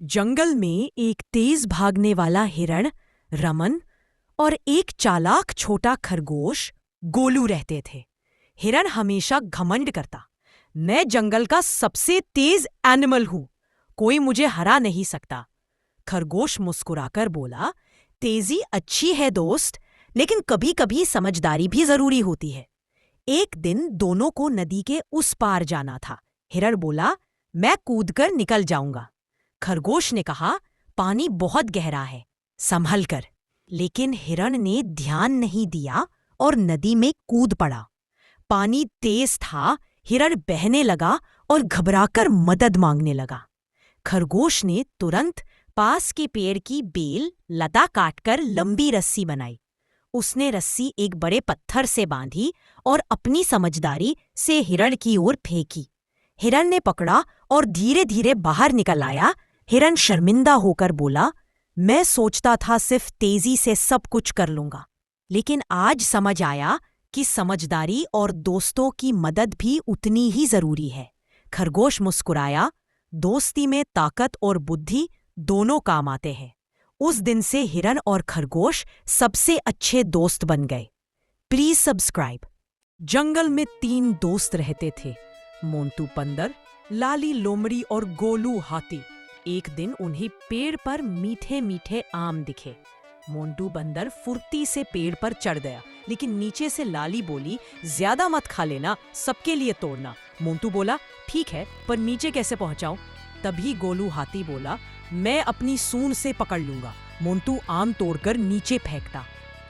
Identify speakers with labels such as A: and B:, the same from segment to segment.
A: जंगल में एक तेज भागने वाला हिरण रमन और एक चालाक छोटा खरगोश गोलू रहते थे। हिरण हमेशा घमंड करता, मैं जंगल का सबसे तेज एनिमल हूं, कोई मुझे हरा नहीं सकता। खरगोश मुस्कुराकर बोला, तेजी अच्छी है दोस्त, लेकिन कभी कभी समझदारी भी जरूरी होती है। एक दिन दोनों को नदी के उस पार जाना था। हिरण बोला, मैं कूदकर निकल जाऊंगा। खरगोश ने कहा, पानी बहुत गहरा है, संभल कर। लेकिन हिरण ने ध्यान नहीं दिया और नदी में कूद पड़ा। पानी तेज था, हिरण बहने लगा और घबराकर मदद मांगने लगा। खरगोश ने तुरंत पास के पेड़ की बेल लता काटकर लंबी रस्सी बनाई। उसने रस्सी एक बड़े पत्थर से बांधी और अपनी समझदारी से हिरण की ओर फेंकी। हिरण ने पकड़ा और धीरे धीरे बाहर निकल आया। हिरण शर्मिंदा होकर बोला, मैं सोचता था सिर्फ तेजी से सब कुछ कर लूंगा, लेकिन आज समझ आया कि समझदारी और दोस्तों की मदद भी उतनी ही जरूरी है। खरगोश मुस्कुराया, दोस्ती में ताकत और बुद्धि दोनों काम आते हैं। उस दिन से हिरण और खरगोश सबसे अच्छे दोस्त बन गए। Please subscribe. जंगल में 3 दोस्त रहते थे, मोंटू बंदर, लाली लोमड़ी और गोलू हाथी। एक दिन उन्हें पेड़ पर मीठे मीठे आम दिखे। मोंटू बंदर फुर्ती से पेड़ पर चढ़ गया, लेकिन नीचे से लाली बोली, ज्यादा मत खा लेना, सबके लिए तोड़ना। मोंटू बोला, ठीक है, पर नीचे कैसे पहुंचाऊं? तभी गोलू हाथी बोला, मैं अपनी सूंड से पकड़ लूंगा। मोंटू आम तोड़कर नीचे फेंकता,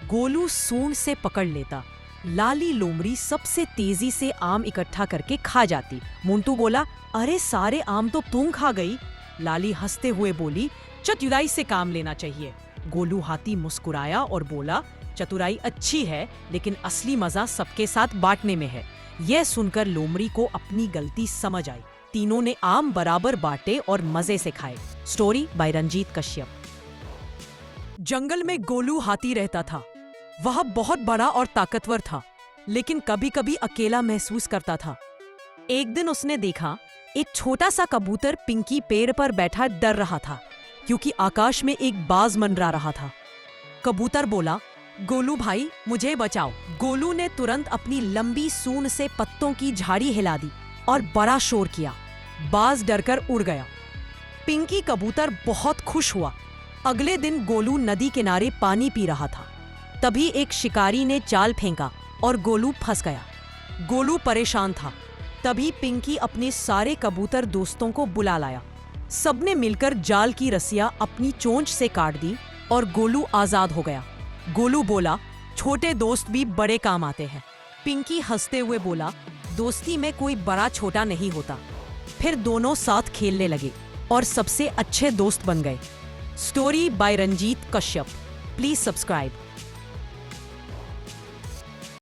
A: गोलू सूंड से पकड़ लेता। लाली लोमड़ी सबसे तेजी से आम इकट्ठा करके खा जाती। मोंटू बोला, अरे सारे आम तो तुम खा गई। लाली हंसते हुए बोली, चतुराई से काम लेना चाहिए। गोलू हाथी मुस्कुराया और बोला, चतुराई अच्छी है, लेकिन असली मजा सबके साथ बांटने में है। यह सुनकर लोमड़ी को अपनी गलती समझ आई। तीनों ने आम बराबर बांटे और मजे से खाए। Story by Ranjit Kashyap. जंगल में गोलू हाथी रहता था। वह बहुत बड़ा और ताकतवर था, लेकिन कभी कभी अकेला महसूस करता था। एक दिन उसने देखा, एक छोटा सा कबूतर पिंकी पेड़ पर बैठा डर रहा था, क्योंकि आकाश में एक बाज मंडरा रहा था। कबूतर बोला, गोलू भाई, मुझे बचाओ। गोलू ने तुरंत अपनी लंबी सूंड से पत्तों की झाड़ी हिला दी और बड़ा शोर किया। बाज डरकर उड़ गया। पिंकी कबूतर बहुत खुश हुआ। अगले दिन गोलू नदी किनारे पानी पी रहा था। तभी एक शिकारी ने जाल फेंका और गोलू फंस गया। गोलू परेशान था। तभी पिंकी अपने सारे कबूतर दोस्तों को बुला लाया। सबने मिलकर जाल की रस्सियां अपनी चोंच से काट दी और गोलू आजाद हो गया। गोलू बोला, छोटे दोस्त भी बड़े काम आते हैं। पिंकी हंसते हुए बोला, दोस्ती में कोई बड़ा छोटा नहीं होता। फिर दोनों साथ खेलने लगे और सबसे अच्छे दोस्त बन गए। Story by Ranjit Kashyap. Please subscribe.